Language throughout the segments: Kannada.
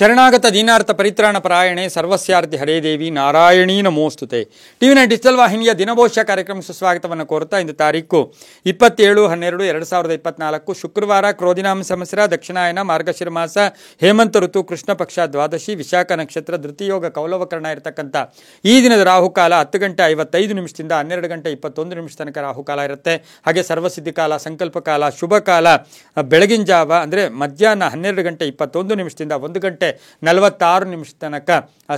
ಶರಣಾಗತ ದೀನಾರ್ಥ ಪರಿತ್ರಾಣ ಪರಾಯಣೆ ಸರ್ವಸ್ಯಾರ್ತಿ ಹರೇ ದೇವಿ ನಾರಾಯಣೀ ನಮೋಸ್ತುತೆ. ಟಿವಿ9 ಡಿಜಿಟಲ್ ವಾಹಿನಿಯ ದಿನಭೋಷ್ಯ ಕಾರ್ಯಕ್ರಮ ಸುಸ್ವಾಗತವನ್ನು ಕೋರುತ್ತಾ ಇಂದು ತಾರೀಕು 27/12/2024 ಶುಕ್ರವಾರ ಕ್ರೋಧಿನಾಮ ಸಂವತ್ಸರ ದಕ್ಷಿಣಾಯನ ಮಾರ್ಗಶಿರ ಮಾಸ ಹೇಮಂತ ಋತು ಕೃಷ್ಣ ಪಕ್ಷ ದ್ವಾದಶಿ ವಿಶಾಖ ನಕ್ಷತ್ರ ಧೃತಿಯೋಗ ಕೌಲವಕರಣ ಇರತಕ್ಕಂಥ ಈ ದಿನದ ರಾಹುಕಾಲ 10:55 12:21 ತನಕ ರಾಹುಕಾಲ ಇರುತ್ತೆ. ಹಾಗೆ ಸರ್ವಸಿದ್ಧಿ ಕಾಲ, ಸಂಕಲ್ಪ ಕಾಲ, ಶುಭ ಕಾಲ ಬೆಳಗಿನ ಜಾವ ಅಂದರೆ ಮಧ್ಯಾಹ್ನ 12:21 1:46 ತನಕ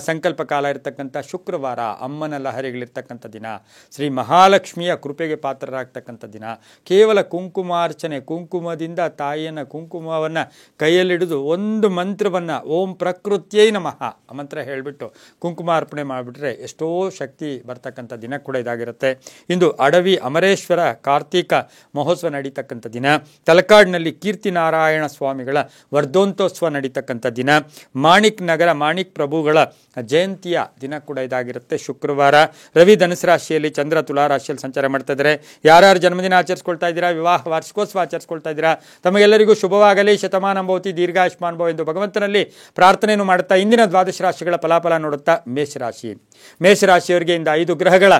ಸಂಕಲ್ಪ ಕಾಲ ಇರತಕ್ಕಂಥ ಶುಕ್ರವಾರ. ಅಮ್ಮನ ಲಹರಿಗಳಿರ್ತಕ್ಕಂಥ ದಿನ, ಶ್ರೀ ಮಹಾಲಕ್ಷ್ಮಿಯ ಕೃಪೆಗೆ ಪಾತ್ರರಾಗ್ತಕ್ಕಂಥ ದಿನ. ಕೇವಲ ಕುಂಕುಮಾರ್ಚನೆ, ಕುಂಕುಮದಿಂದ ತಾಯಿಯನ್ನು ಕುಂಕುಮವನ್ನು ಕೈಯಲ್ಲಿಡಿದು ಒಂದು ಮಂತ್ರವನ್ನು ಓಂ ಪ್ರಕೃತ್ಯೈ ನಮಃ ಆ ಮಂತ್ರ ಹೇಳಿಬಿಟ್ಟು ಕುಂಕುಮಾರ್ಪಣೆ ಮಾಡಿಬಿಟ್ರೆ ಎಷ್ಟೋ ಶಕ್ತಿ ಬರ್ತಕ್ಕಂಥ ದಿನ ಕೂಡ ಇದಾಗಿರುತ್ತೆ. ಇಂದು ಅಡವಿ ಅಮರೇಶ್ವರ ಕಾರ್ತೀಕ ಮಹೋತ್ಸವ ನಡೀತಕ್ಕಂಥ ದಿನ. ತಲಕಾಡಿನಲ್ಲಿ ಕೀರ್ತಿನಾರಾಯಣ ಸ್ವಾಮಿಗಳ ವರ್ಧೋಂತೋತ್ಸವ ನಡೀತಕ್ಕಂಥ ದಿನ. ಮಾಣಿಕ್ ನಗರ ಮಾಣಿಕ್ ಪ್ರಭುಗಳ ಜಯಂತಿಯ ದಿನ ಕೂಡ ಇದಾಗಿರುತ್ತೆ ಶುಕ್ರವಾರ. ರವಿ ಧನುಸು ರಾಶಿಯಲ್ಲಿ, ಚಂದ್ರ ತುಲಾ ರಾಶಿಯಲ್ಲಿ ಸಂಚಾರ ಮಾಡ್ತಾ ಇದ್ದಾರೆ. ಯಾರ್ಯಾರು ಜನ್ಮದಿನ ಆಚರಿಸ್ಕೊಳ್ತಾ ಇದ್ದೀರಾ, ವಿವಾಹ ವಾರ್ಷಿಕೋತ್ಸವ ಆಚರಿಸ್ಕೊಳ್ತಾ ಇದ್ದೀರಾ, ತಮಗೆಲ್ಲರಿಗೂ ಶುಭವಾಗಲಿ, ಶತಮಾನ ಭವತಿ, ದೀರ್ಘಾಯುಷ್ಮಾನ್ ಭವ ಎಂದು ಭಗವಂತನಲ್ಲಿ ಪ್ರಾರ್ಥನೆಯನ್ನು ಮಾಡುತ್ತಾ ಇಂದಿನ ದ್ವಾದಶ ರಾಶಿಗಳ ಫಲಾಫಲ ನೋಡುತ್ತಾ ಮೇಷರಾಶಿಯವರಿಗೆ ಇಂದ 5 ಗ್ರಹಗಳ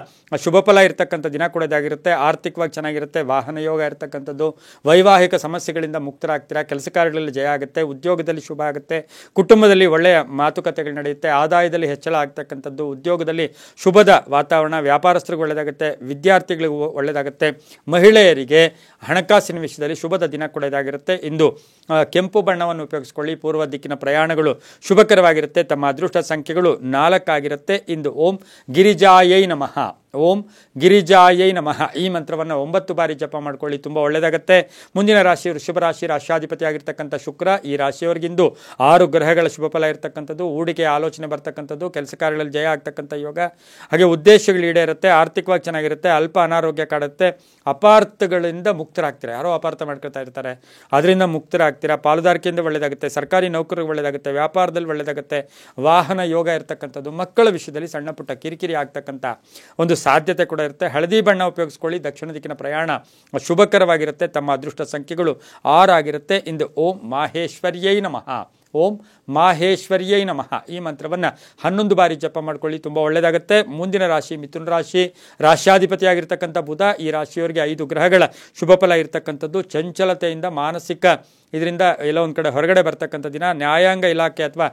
ಶುಭ ಫಲ ಇರತಕ್ಕಂಥ ದಿನ ಕೂಡ ಇದಾಗಿರುತ್ತೆ. ಆರ್ಥಿಕವಾಗಿ ಚೆನ್ನಾಗಿರುತ್ತೆ, ವಾಹನ ಯೋಗ ಇರತಕ್ಕಂಥದ್ದು, ವೈವಾಹಿಕ ಸಮಸ್ಯೆಗಳಿಂದ ಮುಕ್ತರಾಗ್ತೀರಾ, ಕೆಲಸ ಕಾರ್ಯಗಳಲ್ಲಿ ಜಯ ಆಗುತ್ತೆ, ಉದ್ಯೋಗದಲ್ಲಿ ಶುಭ ಆಗುತ್ತೆ, ಕುಟುಂಬದಲ್ಲಿ ಒಳ್ಳೆಯ ಮಾತುಕತೆಗಳು ನಡೆಯುತ್ತೆ, ಆದಾಯದಲ್ಲಿ ಹೆಚ್ಚಳ ಆಗ್ತಕ್ಕಂಥದ್ದು, ಉದ್ಯೋಗದಲ್ಲಿ ಶುಭದ ವಾತಾವರಣ, ವ್ಯಾಪಾರಸ್ಥರಿಗೆ ಒಳ್ಳೆಯದಾಗುತ್ತೆ, ವಿದ್ಯಾರ್ಥಿಗಳಿಗೂ ಒಳ್ಳೆಯದಾಗುತ್ತೆ, ಮಹಿಳೆಯರಿಗೆ ಹಣಕಾಸಿನ ವಿಷಯದಲ್ಲಿ ಶುಭದ ದಿನ ಕೂಡ ಇದಾಗಿರುತ್ತೆ. ಇಂದು ಕೆಂಪು ಬಣ್ಣವನ್ನು ಉಪಯೋಗಿಸಿಕೊಳ್ಳಿ. ಪೂರ್ವ ದಿಕ್ಕಿನ ಪ್ರಯಾಣಗಳು ಶುಭಕರವಾಗಿರುತ್ತೆ. ತಮ್ಮ ಅದೃಷ್ಟ ಸಂಖ್ಯೆಗಳು 4 ಆಗಿರುತ್ತೆ. ಇಂದು ಓಂ ಗಿರಿಜಾಯೈ ನಮಃ, ಓಂ ಗಿರಿಜಾಯೈ ನಮಃ ಈ ಮಂತ್ರವನ್ನು 9 ಬಾರಿ ಜಪ ಮಾಡ್ಕೊಳ್ಳಿ, ತುಂಬ ಒಳ್ಳೆಯದಾಗುತ್ತೆ. ಮುಂದಿನ ರಾಶಿ ವೃಷಭ ರಾಶಿ, ರಾಶ್ಯಾಧಿಪತಿ ಆಗಿರ್ತಕ್ಕಂಥ ಶುಕ್ರ. ಈ ರಾಶಿಯವರಿಗಿಂದು 6 ಗ್ರಹಗಳ ಶುಭ ಫಲ ಇರತಕ್ಕಂಥದ್ದು, ಹೂಡಿಕೆ ಆಲೋಚನೆ ಬರ್ತಕ್ಕಂಥದ್ದು, ಕೆಲಸ ಕಾರ್ಯಗಳಲ್ಲಿ ಜಯ ಆಗ್ತಕ್ಕಂಥ ಯೋಗ, ಹಾಗೆ ಉದ್ದೇಶಗಳು ಈಡೇರುತ್ತೆ, ಆರ್ಥಿಕವಾಗಿ ಚೆನ್ನಾಗಿರುತ್ತೆ, ಅಲ್ಪ ಅನಾರೋಗ್ಯ ಕಾಡುತ್ತೆ, ಅಪಾರ್ಥಗಳಿಂದ ಮುಕ್ತರಾಗ್ತೀರಾ. ಯಾರೋ ಅಪಾರ್ಥ ಮಾಡ್ಕೊಳ್ತಾ ಇರ್ತಾರೆ, ಅದರಿಂದ ಮುಕ್ತರಾಗ್ತೀರಾ. ಪಾಲುದಾರಿಕೆಯಿಂದ ಒಳ್ಳೆಯದಾಗುತ್ತೆ, ಸರ್ಕಾರಿ ನೌಕರಿಗೆ ಒಳ್ಳೆಯದಾಗುತ್ತೆ, ವ್ಯಾಪಾರದಲ್ಲಿ ಒಳ್ಳೆಯದಾಗುತ್ತೆ, ವಾಹನ ಯೋಗ ಇರತಕ್ಕಂಥದ್ದು, ಮಕ್ಕಳ ವಿಷಯದಲ್ಲಿ ಸಣ್ಣ ಪುಟ್ಟ ಕಿರಿಕಿರಿ ಆಗ್ತಕ್ಕಂಥ ಒಂದು ಸಾಧ್ಯತೆ ಕೂಡ ಇರುತ್ತೆ. ಹಳದಿ ಬಣ್ಣ ಉಪಯೋಗಿಸ್ಕೊಳ್ಳಿ. ದಕ್ಷಿಣ ದಿಕ್ಕಿನ ಪ್ರಯಾಣ ಶುಭಕರವಾಗಿರುತ್ತೆ. ತಮ್ಮ ಅದೃಷ್ಟ ಸಂಖ್ಯೆಗಳು 6 ಆಗಿರುತ್ತೆ. ಇಂದು ಓಂ ಮಾಹೇಶ್ವರ್ಯೈ ನಮಃ, ಓಂ ಮಾಹೇಶ್ವರ್ಯೈ ನಮಃ ಈ ಮಂತ್ರವನ್ನು 11 ಬಾರಿ ಜಪ ಮಾಡ್ಕೊಳ್ಳಿ, ತುಂಬ ಒಳ್ಳೆಯದಾಗುತ್ತೆ. ಮುಂದಿನ ರಾಶಿ ಮಿಥುನ ರಾಶಿ, ರಾಶ್ಯಾಧಿಪತಿಯಾಗಿರ್ತಕ್ಕಂಥ ಬುಧ. ಈ ರಾಶಿಯವರಿಗೆ 5 ಗ್ರಹಗಳ ಶುಭ ಫಲ ಇರತಕ್ಕಂಥದ್ದು, ಚಂಚಲತೆಯಿಂದ ಮಾನಸಿಕ ಇದರಿಂದ ಎಲ್ಲ ಒಂದು ಕಡೆ ಹೊರಗಡೆ ಬರ್ತಕ್ಕಂಥ ದಿನ. ನ್ಯಾಯಾಂಗ ಇಲಾಖೆ ಅಥವಾ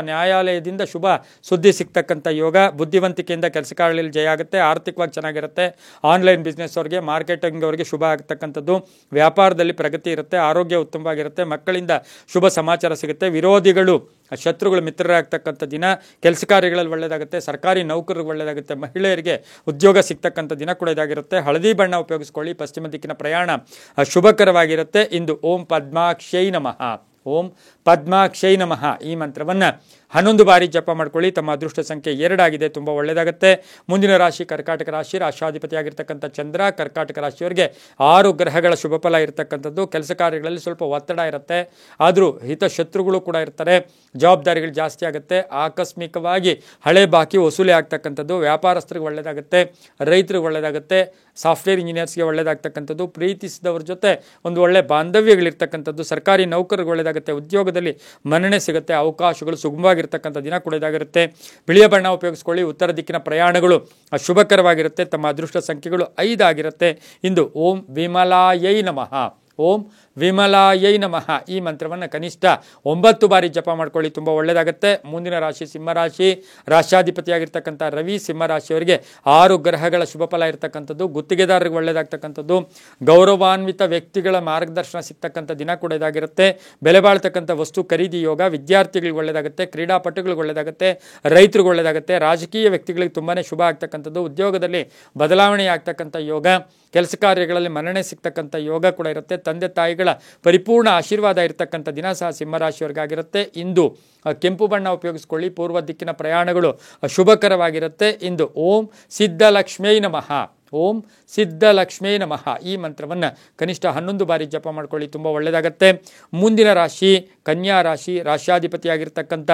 ನ್ಯಾಯಾಲಯದಿಂದ ಶುಭ ಸುದ್ದಿ ಸಿಗ್ತಕ್ಕಂಥ ಯೋಗ. ಬುದ್ಧಿವಂತಿಕೆಯಿಂದ ಕೆಲಸ ಕಾರ್ಯಗಳಲ್ಲಿ ಜಯ ಆಗುತ್ತೆ, ಆರ್ಥಿಕವಾಗಿ ಚೆನ್ನಾಗಿರುತ್ತೆ. ಆನ್ಲೈನ್ ಬಿಸ್ನೆಸ್ ಅವರಿಗೆ, ಮಾರ್ಕೆಟಿಂಗ್ ಅವರಿಗೆ ಶುಭ ಆಗ್ತಕ್ಕಂಥದ್ದು, ವ್ಯಾಪಾರದಲ್ಲಿ ಪ್ರಗತಿ ಇರುತ್ತೆ, ಆರೋಗ್ಯ ಉತ್ತಮವಾಗಿರುತ್ತೆ, ಮಕ್ಕಳಿಂದ ಶುಭ ಸಮಾಚಾರ ಸಿಗುತ್ತೆ. ವಿರೋಧಿಗಳು ಶತ್ರುಗಳು ಮಿತ್ರರಾಗ್ತಕ್ಕಂಥ ದಿನ. ಕೆಲಸ ಕಾರ್ಯಗಳಲ್ಲಿ ಒಳ್ಳೆಯದಾಗುತ್ತೆ, ಸರ್ಕಾರಿ ನೌಕರರಿಗೆ ಒಳ್ಳೆಯದಾಗುತ್ತೆ, ಮಹಿಳೆಯರಿಗೆ ಉದ್ಯೋಗ ಸಿಗ್ತಕ್ಕಂಥ ದಿನ ಕೂಡ ಇದಾಗಿರುತ್ತೆ. ಹಳದಿ ಬಣ್ಣ ಉಪಯೋಗಿಸ್ಕೊಳ್ಳಿ. ಪಶ್ಚಿಮ ದಿಕ್ಕಿನ ಪ್ರಯಾಣ ಶುಭಕರವಾಗಿರುತ್ತೆ. ಇಂದು ಓಂ ಪದ್ಮಾಕ್ಷೈ ನಮಃ, ಓಂ ಪದ್ಮಾಕ್ಷೈ ನಮಃ ಈ ಮಂತ್ರವನ್ನು 11 ಬಾರಿ ಜಪ ಮಾಡ್ಕೊಳ್ಳಿ. ತಮ್ಮ ಅದೃಷ್ಟ ಸಂಖ್ಯೆ 2 ಆಗಿದೆ, ತುಂಬ ಒಳ್ಳೆಯದಾಗುತ್ತೆ. ಮುಂದಿನ ರಾಶಿ ಕರ್ಕಾಟಕ ರಾಶಿ, ರಾಷ್ಟ್ರಾಧಿಪತಿಯಾಗಿರ್ತಕ್ಕಂಥ ಚಂದ್ರ. ಕರ್ಕಾಟಕ ರಾಶಿಯವರಿಗೆ 6 ಗ್ರಹಗಳ ಶುಭ ಫಲ ಇರತಕ್ಕಂಥದ್ದು. ಕೆಲಸ ಕಾರ್ಯಗಳಲ್ಲಿ ಸ್ವಲ್ಪ ಒತ್ತಡ ಇರುತ್ತೆ, ಆದರೂ ಹಿತಶತ್ರುಗಳು ಕೂಡ ಇರ್ತಾರೆ, ಜವಾಬ್ದಾರಿಗಳು ಜಾಸ್ತಿ ಆಗುತ್ತೆ, ಆಕಸ್ಮಿಕವಾಗಿ ಹಳೆ ಬಾಕಿ ವಸೂಲಿ ಆಗ್ತಕ್ಕಂಥದ್ದು, ವ್ಯಾಪಾರಸ್ಥರಿಗೆ ಒಳ್ಳೆಯದಾಗುತ್ತೆ, ರೈತರಿಗೆ ಒಳ್ಳೆಯದಾಗುತ್ತೆ, ಸಾಫ್ಟ್ವೇರ್ ಇಂಜಿನಿಯರ್ಸ್ಗೆ ಒಳ್ಳೆಯದಾಗ್ತಕ್ಕಂಥದ್ದು, ಪ್ರೀತಿಸಿದವ್ರ ಜೊತೆ ಒಂದು ಒಳ್ಳೆ ಬಾಂಧವ್ಯಗಳಿರ್ತಕ್ಕಂಥದ್ದು, ಸರ್ಕಾರಿ ನೌಕರಿಗೆ ಒಳ್ಳೆಯದಾಗುತ್ತೆ, ಉದ್ಯೋಗದಲ್ಲಿ ಮನ್ನಣೆ ಸಿಗುತ್ತೆ, ಅವಕಾಶಗಳು ಸುಗಮವಾಗಿರ್ತಕ್ಕಂಥ ದಿನ ಕೂಡ ಇದಾಗಿರುತ್ತೆ. ಬಿಳಿಯ ಬಣ್ಣ ಉಪಯೋಗಿಸ್ಕೊಳ್ಳಿ. ಉತ್ತರ ದಿಕ್ಕಿನ ಪ್ರಯಾಣಗಳು ಶುಭಕರವಾಗಿರುತ್ತೆ. ತಮ್ಮ ಅದೃಷ್ಟ ಸಂಖ್ಯೆಗಳು 5 ಆಗಿರುತ್ತೆ. ಇಂದು ಓಂ ವಿಮಲಾಯೈ ನಮಃ, ಓಂ ವಿಮಲಾಯೈ ನಮಃ ಈ ಮಂತ್ರವನ್ನು ಕನಿಷ್ಠ 9 ಬಾರಿ ಜಪ ಮಾಡ್ಕೊಳ್ಳಿ, ತುಂಬ ಒಳ್ಳೆಯದಾಗುತ್ತೆ. ಮುಂದಿನ ರಾಶಿ ಸಿಂಹರಾಶಿ, ರಾಶ್ಯಾಧಿಪತಿಯಾಗಿರ್ತಕ್ಕಂಥ ರವಿ. ಸಿಂಹರಾಶಿಯವರಿಗೆ 6 ಗ್ರಹಗಳ ಶುಭ ಫಲ ಇರತಕ್ಕಂಥದ್ದು, ಗುತ್ತಿಗೆದಾರರಿಗೆ ಒಳ್ಳೆಯದಾಗ್ತಕ್ಕಂಥದ್ದು, ಗೌರವಾನ್ವಿತ ವ್ಯಕ್ತಿಗಳ ಮಾರ್ಗದರ್ಶನ ಸಿಗ್ತಕ್ಕಂಥ ದಿನ ಕೂಡ ಇದಾಗಿರುತ್ತೆ. ಬೆಲೆ ಬಾಳ್ತಕ್ಕಂಥ ವಸ್ತು ಖರೀದಿ ಯೋಗ. ವಿದ್ಯಾರ್ಥಿಗಳಿಗೆ ಒಳ್ಳೆಯದಾಗುತ್ತೆ, ಕ್ರೀಡಾಪಟುಗಳಿಗೆ ಒಳ್ಳೆಯದಾಗುತ್ತೆ, ರೈತರಿಗೆ ಒಳ್ಳೆಯದಾಗುತ್ತೆ, ರಾಜಕೀಯ ವ್ಯಕ್ತಿಗಳಿಗೆ ತುಂಬಾ ಶುಭ ಆಗ್ತಕ್ಕಂಥದ್ದು, ಉದ್ಯೋಗದಲ್ಲಿ ಬದಲಾವಣೆ ಆಗ್ತಕ್ಕಂಥ ಯೋಗ, ಕೆಲಸ ಕಾರ್ಯಗಳಲ್ಲಿ ಮನ್ನಣೆ ಸಿಗ್ತಕ್ಕಂಥ ಯೋಗ ಕೂಡ ಇರುತ್ತೆ. ತಂದೆ ತಾಯಿಗಳ ಪರಿಪೂರ್ಣ ಆಶೀರ್ವಾದ ಇರತಕ್ಕಂಥ ದಿನ ಸಹ ಸಿಂಹರಾಶಿಯವರಿಗಾಗಿರುತ್ತೆ. ಇಂದು ಕೆಂಪು ಬಣ್ಣ ಉಪಯೋಗಿಸ್ಕೊಳ್ಳಿ. ಪೂರ್ವ ದಿಕ್ಕಿನ ಪ್ರಯಾಣಗಳು ಶುಭಕರವಾಗಿರುತ್ತೆ. ಇಂದು ಓಂ ಸಿದ್ಧಲಕ್ಷ್ಮೀ ನಮಃ, ಓಂ ಸಿದ್ಧಲಕ್ಷ್ಮೇ ನಮಃ. ಈ ಮಂತ್ರವನ್ನು ಕನಿಷ್ಠ 11 ಬಾರಿ ಜಪ ಮಾಡ್ಕೊಳ್ಳಿ, ತುಂಬ ಒಳ್ಳೆಯದಾಗತ್ತೆ. ಮುಂದಿನ ರಾಶಿ ಕನ್ಯಾ ರಾಶಿ. ರಾಶ್ಯಾಧಿಪತಿಯಾಗಿರ್ತಕ್ಕಂಥ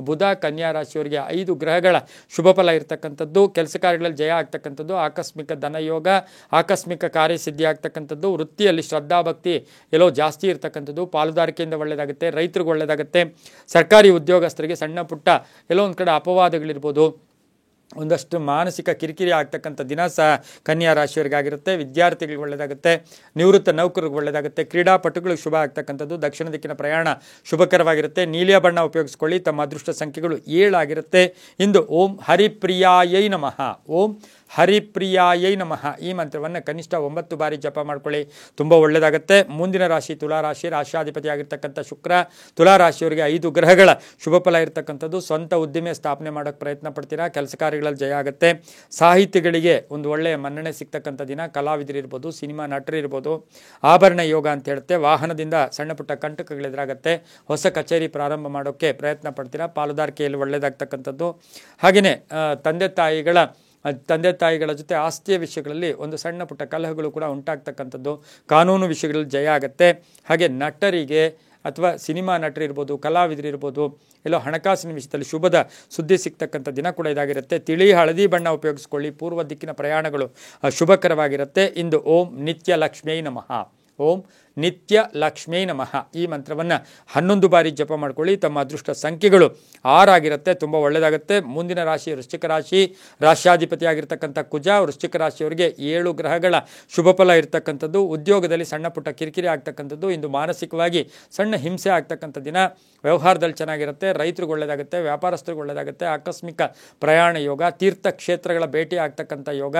ಬುಧ ಕನ್ಯಾ ರಾಶಿಯವರಿಗೆ 5 ಗ್ರಹಗಳ ಶುಭ ಫಲ ಇರತಕ್ಕಂಥದ್ದು. ಕೆಲಸ ಕಾರ್ಯಗಳಲ್ಲಿ ಜಯ ಆಗ್ತಕ್ಕಂಥದ್ದು, ಆಕಸ್ಮಿಕ ಧನಯೋಗ, ಆಕಸ್ಮಿಕ ಕಾರ್ಯಸಿದ್ಧಿ ಆಗ್ತಕ್ಕಂಥದ್ದು, ವೃತ್ತಿಯಲ್ಲಿ ಶ್ರದ್ಧಾಭಕ್ತಿ ಎಲ್ಲೋ ಜಾಸ್ತಿ ಇರತಕ್ಕಂಥದ್ದು, ಪಾಲುದಾರಿಕೆಯಿಂದ ಒಳ್ಳೆಯದಾಗುತ್ತೆ, ರೈತರಿಗೆ ಒಳ್ಳೆಯದಾಗುತ್ತೆ, ಸರ್ಕಾರಿ ಉದ್ಯೋಗಸ್ಥರಿಗೆ ಸಣ್ಣ ಪುಟ್ಟ ಎಲ್ಲೋ ಒಂದು ಕಡೆ ಅಪವಾದಗಳಿರ್ಬೋದು, ಒಂದಷ್ಟು ಮಾನಸಿಕ ಕಿರಿಕಿರಿ ಆಗ್ತಕ್ಕಂಥ ದಿನ ಸಹ ಕನ್ಯಾ ರಾಶಿಯವರಿಗಾಗಿರುತ್ತೆ. ವಿದ್ಯಾರ್ಥಿಗಳಿಗೆ ಒಳ್ಳೆಯದಾಗುತ್ತೆ, ನಿವೃತ್ತ ನೌಕರಿಗೆ ಒಳ್ಳೆಯದಾಗುತ್ತೆ, ಕ್ರೀಡಾಪಟುಗಳಿಗೆ ಶುಭ ಆಗ್ತಕ್ಕಂಥದ್ದು. ದಕ್ಷಿಣ ದಿಕ್ಕಿನ ಪ್ರಯಾಣ ಶುಭಕರವಾಗಿರುತ್ತೆ. ನೀಲಿಯ ಬಣ್ಣ ಉಪಯೋಗಿಸ್ಕೊಳ್ಳಿ. ತಮ್ಮ ಅದೃಷ್ಟ ಸಂಖ್ಯೆಗಳು 7 ಆಗಿರುತ್ತೆ. ಇಂದು ಓಂ ಹರಿಪ್ರಿಯಾಯೈ ನಮಃ. ಓಂ ಹರಿಪ್ರಿಯಾಯೈ ನಮಃ. ಈ ಮಂತ್ರವನ್ನು ಕನಿಷ್ಠ 9 ಬಾರಿ ಜಪ ಮಾಡ್ಕೊಳ್ಳಿ, ತುಂಬ ಒಳ್ಳೆಯದಾಗುತ್ತೆ. ಮುಂದಿನ ರಾಶಿ ತುಲಾರಾಶಿ. ರಾಶ್ಯಾಧಿಪತಿ ಆಗಿರ್ತಕ್ಕಂಥ ಶುಕ್ರ ತುಲಾರಾಶಿಯವರಿಗೆ 5 ಗ್ರಹಗಳ ಶುಭ ಫಲ ಇರತಕ್ಕಂಥದ್ದು. ಸ್ವಂತ ಉದ್ದಿಮೆ ಸ್ಥಾಪನೆ ಮಾಡೋಕ್ಕೆ ಪ್ರಯತ್ನ ಪಡ್ತೀರಾ, ಕೆಲಸ ಕಾರ್ಯಗಳಲ್ಲಿ ಜಯ ಆಗುತ್ತೆ. ಸಾಹಿತಿಗಳಿಗೆ ಒಂದು ಒಳ್ಳೆಯ ಮನ್ನಣೆ ಸಿಗ್ತಕ್ಕಂಥ ದಿನ. ಕಲಾವಿದರಿರ್ಬೋದು, ಸಿನಿಮಾ ನಟರಿರ್ಬೋದು, ಆಭರಣ ಯೋಗ ಅಂತ ಹೇಳುತ್ತೆ. ವಾಹನದಿಂದ ಸಣ್ಣ ಪುಟ್ಟ ಕಂಟಕಗಳೆದುರಾಗುತ್ತೆ. ಹೊಸ ಕಚೇರಿ ಪ್ರಾರಂಭ ಮಾಡೋಕ್ಕೆ ಪ್ರಯತ್ನ ಪಡ್ತೀರಾ, ಪಾಲುದಾರಿಕೆಯಲ್ಲಿ ಒಳ್ಳೆಯದಾಗ್ತಕ್ಕಂಥದ್ದು. ಹಾಗೆಯೇ ತಂದೆ ತಾಯಿಗಳ ಜೊತೆ ಆಸ್ತಿಯ ವಿಷಯಗಳಲ್ಲಿ ಒಂದು ಸಣ್ಣ ಪುಟ್ಟ ಕಲಹಗಳು ಕೂಡ ಉಂಟಾಗ್ತಕ್ಕಂಥದ್ದು. ಕಾನೂನು ವಿಷಯಗಳಲ್ಲಿ ಜಯ ಆಗುತ್ತೆ. ಹಾಗೆ ನಟರಿಗೆ ಅಥವಾ ಸಿನಿಮಾ ನಟರಿರ್ಬೋದು, ಕಲಾವಿದರಿರ್ಬೋದು, ಎಲ್ಲೋ ಹಣಕಾಸಿನ ವಿಷಯದಲ್ಲಿ ಶುಭದ ಸುದ್ದಿ ಸಿಗ್ತಕ್ಕಂಥ ದಿನ ಕೂಡ ಇದಾಗಿರುತ್ತೆ. ತಿಳಿ ಹಳದಿ ಬಣ್ಣ ಉಪಯೋಗಿಸ್ಕೊಳ್ಳಿ. ಪೂರ್ವ ದಿಕ್ಕಿನ ಪ್ರಯಾಣಗಳು ಶುಭಕರವಾಗಿರುತ್ತೆ. ಇಂದು ಓಂ ನಿತ್ಯ ಲಕ್ಷ್ಮೀ ನಮಃ. ಓಂ ನಿತ್ಯ ಲಕ್ಷ್ಮೀ ನಮಃ. ಈ ಮಂತ್ರವನ್ನು 11 ಬಾರಿ ಜಪ ಮಾಡ್ಕೊಳ್ಳಿ. ತಮ್ಮ ಅದೃಷ್ಟ ಸಂಖ್ಯೆಗಳು 6 ಆಗಿರುತ್ತೆ, ತುಂಬ ಒಳ್ಳೆಯದಾಗುತ್ತೆ. ಮುಂದಿನ ರಾಶಿ ವೃಶ್ಚಿಕ ರಾಶಿ. ರಾಶ್ಯಾಧಿಪತಿಯಾಗಿರ್ತಕ್ಕಂಥ ಕುಜ ವೃಶ್ಚಿಕ ರಾಶಿಯವರಿಗೆ 7 ಗ್ರಹಗಳ ಶುಭ ಫಲ ಇರತಕ್ಕಂಥದ್ದು. ಉದ್ಯೋಗದಲ್ಲಿ ಸಣ್ಣ ಪುಟ್ಟ ಕಿರಿಕಿರಿ ಆಗ್ತಕ್ಕಂಥದ್ದು. ಇಂದು ಮಾನಸಿಕವಾಗಿ ಸಣ್ಣ ಹಿಂಸೆ ಆಗ್ತಕ್ಕಂಥ ದಿನ. ವ್ಯವಹಾರದಲ್ಲಿ ಚೆನ್ನಾಗಿರುತ್ತೆ, ರೈತರಿಗೆ ಒಳ್ಳೆಯದಾಗುತ್ತೆ, ವ್ಯಾಪಾರಸ್ಥರಿಗೆ ಒಳ್ಳೆಯದಾಗುತ್ತೆ. ಆಕಸ್ಮಿಕ ಪ್ರಯಾಣ ಯೋಗ, ತೀರ್ಥಕ್ಷೇತ್ರಗಳ ಭೇಟಿ ಆಗ್ತಕ್ಕಂಥ ಯೋಗ,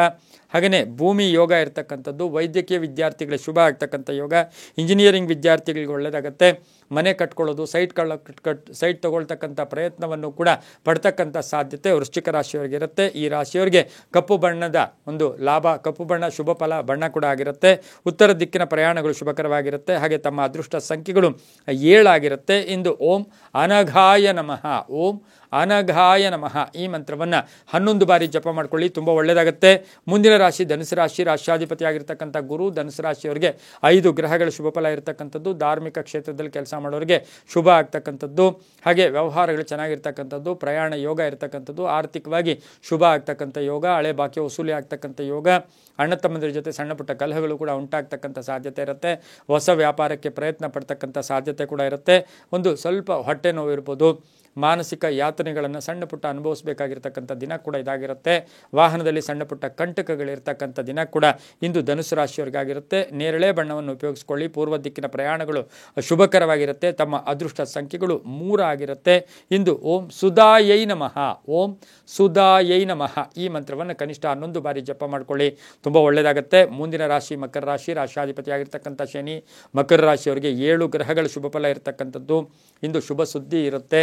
ಹಾಗೆಯೇ ಭೂಮಿ ಯೋಗ ಇರತಕ್ಕಂಥದ್ದು. ವೈದ್ಯಕೀಯ ವಿದ್ಯಾರ್ಥಿಗಳಿಗೆ ಶುಭ ಆಗ್ತಕ್ಕಂಥ ಯೋಗ. ಇಂಜಿನಿಯರಿಂಗ್ ವಿದ್ಯಾರ್ಥಿಗಳಿಗೆ ಒಳ್ಳೆಯದಾಗುತ್ತೆ. ಮನೆ ಕಟ್ಕೊಳ್ಳೋದು, ಸೈಟ್ ತಗೊಳ್ತಕ್ಕಂಥ ಪ್ರಯತ್ನವನ್ನು ಕೂಡ ಪಡ್ತಕ್ಕಂಥ ಸಾಧ್ಯತೆ ವೃಶ್ಚಿಕ ರಾಶಿಯವರಿಗೆ ಇರುತ್ತೆ. ಈ ರಾಶಿಯವರಿಗೆ ಕಪ್ಪು ಬಣ್ಣದ ಒಂದು ಲಾಭ, ಕಪ್ಪು ಬಣ್ಣ ಶುಭ ಫಲ ಬಣ್ಣ ಕೂಡ ಆಗಿರುತ್ತೆ. ಉತ್ತರ ದಿಕ್ಕಿನ ಪ್ರಯಾಣಗಳು ಶುಭಕರವಾಗಿರುತ್ತೆ. ಹಾಗೆ ತಮ್ಮ ಅದೃಷ್ಟ ಸಂಖ್ಯೆಗಳು 7 ಆಗಿರುತ್ತೆ. ಇಂದು ಓಂ ಅನಘಾಯ ನಮಃ. ಓಂ ಅನಘಾಯ ನಮಃ. ಈ ಮಂತ್ರವನ್ನು 11 ಬಾರಿ ಜಪ ಮಾಡ್ಕೊಳ್ಳಿ, ತುಂಬ ಒಳ್ಳೆಯದಾಗುತ್ತೆ. ಮುಂದಿನ ರಾಶಿ ಧನುಸು ರಾಶಿ. ರಾಶ್ಯಾಧಿಪತಿ ಆಗಿರ್ತಕ್ಕಂಥ ಗುರು ಧನುಸು ರಾಶಿಯವರಿಗೆ 5 ಗ್ರಹಗಳ ಶುಭ ಫಲ ಇರತಕ್ಕಂಥದ್ದು. ಧಾರ್ಮಿಕ ಕ್ಷೇತ್ರದಲ್ಲಿ ಕೆಲಸ ಮಾಡೋರಿಗೆ ಶುಭ ಆಗ್ತಕ್ಕಂಥದ್ದು. ಹಾಗೆ ವ್ಯವಹಾರಗಳು ಚೆನ್ನಾಗಿರ್ತಕ್ಕಂಥದ್ದು. ಪ್ರಯಾಣ ಯೋಗ ಇರತಕ್ಕಂಥದ್ದು. ಆರ್ಥಿಕವಾಗಿ ಶುಭ ಆಗ್ತಕ್ಕಂಥ ಯೋಗ. ಹಳೆ ಬಾಕಿ ವಸೂಲಿ ಆಗ್ತಕ್ಕಂಥ ಯೋಗ. ಅಣ್ಣ ತಮ್ಮಂದಿರ ಜೊತೆ ಸಣ್ಣ ಪುಟ್ಟ ಕಲಹಗಳು ಕೂಡ ಉಂಟಾಗ್ತಕ್ಕಂಥ ಸಾಧ್ಯತೆ ಇರುತ್ತೆ. ಹೊಸ ವ್ಯಾಪಾರಕ್ಕೆ ಪ್ರಯತ್ನ ಪಡ್ತಕ್ಕಂಥ ಸಾಧ್ಯತೆ ಕೂಡ ಇರುತ್ತೆ. ಒಂದು ಸ್ವಲ್ಪ ಹೊಟ್ಟೆ ನೋವು ಇರ್ಬೋದು, ಮಾನಸಿಕ ಯಾತನೆಗಳನ್ನು ಸಣ್ಣ ಪುಟ್ಟ ಅನುಭವಿಸಬೇಕಾಗಿರ್ತಕ್ಕಂಥ ದಿನ ಕೂಡ ಇದಾಗಿರುತ್ತೆ. ವಾಹನದಲ್ಲಿ ಸಣ್ಣ ಪುಟ್ಟ ಕಂಟಕಗಳಿರ್ತಕ್ಕಂಥ ದಿನ ಕೂಡ ಇಂದು ಧನುಸು ರಾಶಿಯವರಿಗಾಗಿರುತ್ತೆ. ನೇರಳೆ ಬಣ್ಣವನ್ನು ಉಪಯೋಗಿಸ್ಕೊಳ್ಳಿ. ಪೂರ್ವ ದಿಕ್ಕಿನ ಪ್ರಯಾಣಗಳು ಶುಭಕರವಾಗಿರುತ್ತೆ. ತಮ್ಮ ಅದೃಷ್ಟ ಸಂಖ್ಯೆಗಳು 3 ಆಗಿರುತ್ತೆ. ಇಂದು ಓಂ ಸುಧಾಯೈ ನಮಃ. ಓಂ ಸುಧಾಯೈ ನಮಃ. ಈ ಮಂತ್ರವನ್ನು ಕನಿಷ್ಠ 11 ಬಾರಿ ಜಪ ಮಾಡ್ಕೊಳ್ಳಿ, ತುಂಬ ಒಳ್ಳೆಯದಾಗುತ್ತೆ. ಮುಂದಿನ ರಾಶಿ ಮಕರ ರಾಶಿ. ರಾಶ್ಯಾಧಿಪತಿ ಆಗಿರ್ತಕ್ಕಂಥ ಶನಿ ಮಕರ ರಾಶಿಯವರಿಗೆ 7 ಗ್ರಹಗಳ ಶುಭ ಫಲ ಇರತಕ್ಕಂಥದ್ದು. ಇಂದು ಶುಭ ಸುದ್ದಿ ಇರುತ್ತೆ.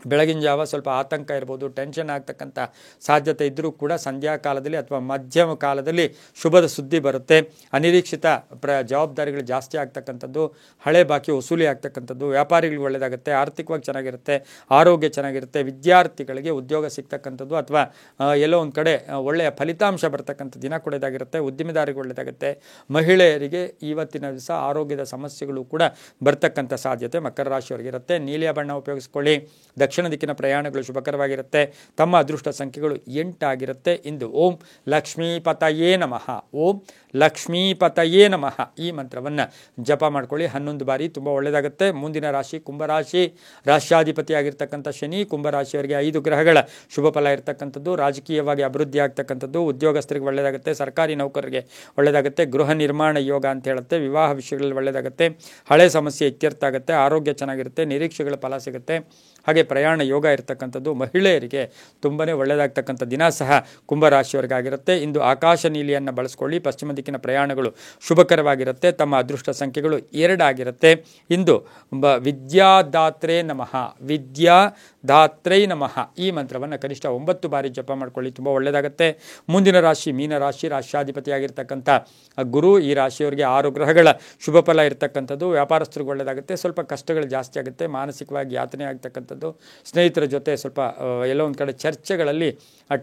ಬೆಳಗಿನ ಜಾವ ಸ್ವಲ್ಪ ಆತಂಕ ಇರ್ಬೋದು, ಟೆನ್ಷನ್ ಆಗ್ತಕ್ಕಂಥ ಸಾಧ್ಯತೆ ಇದ್ದರೂ ಕೂಡ ಸಂಧ್ಯಾ ಕಾಲದಲ್ಲಿ ಅಥವಾ ಮಧ್ಯಮ ಕಾಲದಲ್ಲಿ ಶುಭದ ಸುದ್ದಿ ಬರುತ್ತೆ. ಅನಿರೀಕ್ಷಿತ ಜವಾಬ್ದಾರಿಗಳು ಜಾಸ್ತಿ ಆಗ್ತಕ್ಕಂಥದ್ದು. ಹಳೆ ಬಾಕಿ ವಸೂಲಿ ಆಗ್ತಕ್ಕಂಥದ್ದು. ವ್ಯಾಪಾರಿಗಳಿಗೆ ಒಳ್ಳೆಯದಾಗುತ್ತೆ. ಆರ್ಥಿಕವಾಗಿ ಚೆನ್ನಾಗಿರುತ್ತೆ. ಆರೋಗ್ಯ ಚೆನ್ನಾಗಿರುತ್ತೆ. ವಿದ್ಯಾರ್ಥಿಗಳಿಗೆ ಉದ್ಯೋಗ ಸಿಗ್ತಕ್ಕಂಥದ್ದು ಅಥವಾ ಎಲ್ಲೋ ಒಂದು ಕಡೆ ಒಳ್ಳೆಯ ಫಲಿತಾಂಶ ಬರ್ತಕ್ಕಂಥ ದಿನ ಕೂಡ ಇದಾಗಿರುತ್ತೆ. ಉದ್ದಿಮೆದಾರಿಗೆ ಒಳ್ಳೆಯದಾಗುತ್ತೆ. ಮಹಿಳೆಯರಿಗೆ ಇವತ್ತಿನ ದಿವಸ ಆರೋಗ್ಯದ ಸಮಸ್ಯೆಗಳು ಕೂಡ ಬರ್ತಕ್ಕಂಥ ಸಾಧ್ಯತೆ ಮಕರ ರಾಶಿಯವರಿಗೆ ಇರುತ್ತೆ. ನೀಲಿಯ ಬಣ್ಣ ಉಪಯೋಗಿಸ್ಕೊಳ್ಳಿ. ದಕ್ಷಿಣ ದಿಕ್ಕಿನ ಪ್ರಯಾಣಗಳು ಶುಭಕರವಾಗಿರುತ್ತೆ. ತಮ್ಮ ಅದೃಷ್ಟ ಸಂಖ್ಯೆಗಳು 8 ಆಗಿರುತ್ತೆ. ಇಂದು ಓಂ ಲಕ್ಷ್ಮೀಪತಯೇ ನಮಃ. ಓಂ ಲಕ್ಷ್ಮೀಪತಯೇ ನಮಃ. ಈ ಮಂತ್ರವನ್ನು ಜಪ ಮಾಡ್ಕೊಳ್ಳಿ 11 ಬಾರಿ, ತುಂಬ ಒಳ್ಳೆಯದಾಗುತ್ತೆ. ಮುಂದಿನ ರಾಶಿ ಕುಂಭರಾಶಿ. ರಾಶ್ಯಾಧಿಪತಿ ಆಗಿರ್ತಕ್ಕಂಥ ಶನಿ ಕುಂಭರಾಶಿಯವರಿಗೆ 5 ಗ್ರಹಗಳ ಶುಭ ಫಲ ಇರತಕ್ಕಂಥದ್ದು. ರಾಜಕೀಯವಾಗಿ ಅಭಿವೃದ್ಧಿ ಆಗ್ತಕ್ಕಂಥದ್ದು. ಉದ್ಯೋಗಸ್ಥರಿಗೆ ಒಳ್ಳೆಯದಾಗುತ್ತೆ. ಸರ್ಕಾರಿ ನೌಕರರಿಗೆ ಒಳ್ಳೆಯದಾಗುತ್ತೆ. ಗೃಹ ನಿರ್ಮಾಣ ಯೋಗ ಅಂತ ಹೇಳುತ್ತೆ. ವಿವಾಹ ವಿಷಯಗಳಲ್ಲಿ ಒಳ್ಳೆಯದಾಗುತ್ತೆ. ಹಳೆ ಸಮಸ್ಯೆ ಇತ್ಯರ್ಥ ಆಗುತ್ತೆ. ಆರೋಗ್ಯ ಚೆನ್ನಾಗಿರುತ್ತೆ. ನಿರೀಕ್ಷೆಗಳ ಫಲ ಸಿಗುತ್ತೆ. ಹಾಗೆ ಪ್ರಯಾಣ ಯೋಗ ಇರತಕ್ಕಂಥದ್ದು. ಮಹಿಳೆಯರಿಗೆ ತುಂಬಾ ಒಳ್ಳೆಯದಾಗ್ತಕ್ಕಂಥ ದಿನ ಸಹ ಕುಂಭರಾಶಿಯವರಿಗಾಗಿರುತ್ತೆ. ಇಂದು ಆಕಾಶ ನೀಲಿಯನ್ನು ಬಳಸ್ಕೊಳ್ಳಿ. ಪಶ್ಚಿಮ ದಿಕ್ಕಿನ ಪ್ರಯಾಣಗಳು ಶುಭಕರವಾಗಿರುತ್ತೆ. ತಮ್ಮ ಅದೃಷ್ಟ ಸಂಖ್ಯೆಗಳು 2 ಆಗಿರುತ್ತೆ. ಇಂದು ವಿದ್ಯಾದಾತ್ರೇ ನಮಃ. ವಿದ್ಯಾದಾತ್ರೈ ನಮಃ. ಈ ಮಂತ್ರವನ್ನು ಕನಿಷ್ಠ 9 ಬಾರಿ ಜಪ ಮಾಡ್ಕೊಳ್ಳಿ, ತುಂಬ ಒಳ್ಳೆಯದಾಗುತ್ತೆ. ಮುಂದಿನ ರಾಶಿ ಮೀನರಾಶಿ. ರಾಶ್ಯಾಧಿಪತಿಯಾಗಿರ್ತಕ್ಕಂಥ ಗುರು ಈ ರಾಶಿಯವರಿಗೆ 6 ಗ್ರಹಗಳ ಶುಭ ಫಲ ಇರತಕ್ಕಂಥದ್ದು. ವ್ಯಾಪಾರಸ್ಥರಿಗೆ ಒಳ್ಳೆಯದಾಗುತ್ತೆ. ಸ್ವಲ್ಪ ಕಷ್ಟಗಳು ಜಾಸ್ತಿ ಆಗುತ್ತೆ. ಮಾನಸಿಕವಾಗಿ ಯಾತನೆ ಆಗ್ತಕ್ಕಂಥದ್ದು. ಸ್ನೇಹಿತರ ಜೊತೆ ಸ್ವಲ್ಪ ಎಲ್ಲೋ ಒಂದು ಕಡೆ ಚರ್ಚೆಗಳಲ್ಲಿ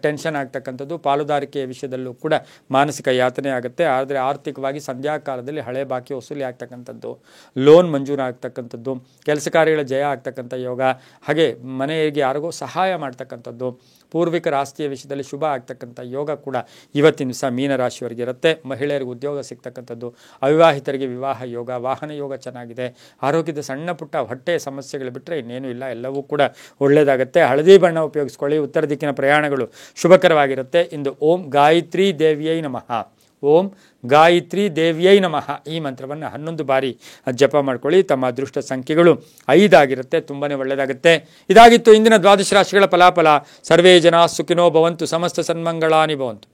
ಟೆನ್ಷನ್ ಆಗ್ತಕ್ಕಂಥದ್ದು, ಪಾಲುದಾರಿಕೆಯ ವಿಷಯದಲ್ಲೂ ಕೂಡ ಮಾನಸಿಕ ಯಾತನೆ ಆಗುತ್ತೆ. ಆದರೆ ಆರ್ಥಿಕವಾಗಿ ಸಂಧ್ಯಾಕಾಲದಲ್ಲಿ ಹಳೆ ಬಾಕಿ ವಸೂಲಿ ಆಗ್ತಕ್ಕಂಥದ್ದು, ಲೋನ್ ಮಂಜೂರು ಆಗ್ತಕ್ಕಂಥದ್ದು, ಕೆಲಸ ಕಾರ್ಯಗಳ ಜಯ ಆಗ್ತಕ್ಕಂಥ ಯೋಗ, ಹಾಗೆ ಮನೆಗೆ ಯಾರಿಗೋ ಸಹಾಯ ಮಾಡ್ತಕ್ಕಂಥದ್ದು, ಪೂರ್ವಿಕರ ಆಸ್ತಿಯ ವಿಷಯದಲ್ಲಿ ಶುಭ ಆಗ್ತಕ್ಕಂಥ ಯೋಗ ಕೂಡ ಇವತ್ತಿನ ದಿವಸ ಮೀನರಾಶಿಯವರಿಗೆ ಇರುತ್ತೆ. ಮಹಿಳೆಯರಿಗೆ ಉದ್ಯೋಗ ಸಿಗ್ತಕ್ಕಂಥದ್ದು, ಅವಿವಾಹಿತರಿಗೆ ವಿವಾಹ ಯೋಗ, ವಾಹನ ಯೋಗ ಚೆನ್ನಾಗಿದೆ. ಆರೋಗ್ಯದ ಸಣ್ಣ ಪುಟ್ಟ ಹೊಟ್ಟೆಯ ಸಮಸ್ಯೆಗಳು ಬಿಟ್ಟರೆ ಇನ್ನೇನು ಇಲ್ಲ, ಎಲ್ಲವೂ ಕೂಡ ಒಳ್ಳೆಯದಾಗುತ್ತೆ. ಹಳದಿ ಬಣ್ಣ ಉಪಯೋಗಿಸ್ಕೊಳ್ಳಿ. ಉತ್ತರ ದಿಕ್ಕಿನ ಪ್ರಯಾಣಗಳು ಶುಭಕರವಾಗಿರುತ್ತೆ. ಇಂದು ಓಂ ಗಾಯತ್ರಿ ದೇವಿಯೈ ನಮಃ, ಓಂ ಗಾಯತ್ರಿ ದೇವಿಯೈ ನಮಃ ಈ ಮಂತ್ರವನ್ನು 11 ಬಾರಿ ಜಪ ಮಾಡ್ಕೊಳ್ಳಿ. ತಮ್ಮ ಅದೃಷ್ಟ ಸಂಖ್ಯೆಗಳು 5 ಆಗಿರುತ್ತೆ, ತುಂಬಾ ಒಳ್ಳೆಯದಾಗುತ್ತೆ. ಇದಾಗಿತ್ತು ಇಂದಿನ ದ್ವಾದಶ ರಾಶಿಗಳ ಫಲಾಫಲ. ಸರ್ವೇ ಜನ ಸುಖಿನೋ ಭವಂತು, ಸಮಸ್ತ ಸನ್ಮಂಗಳಾನಿ ಭವಂತು.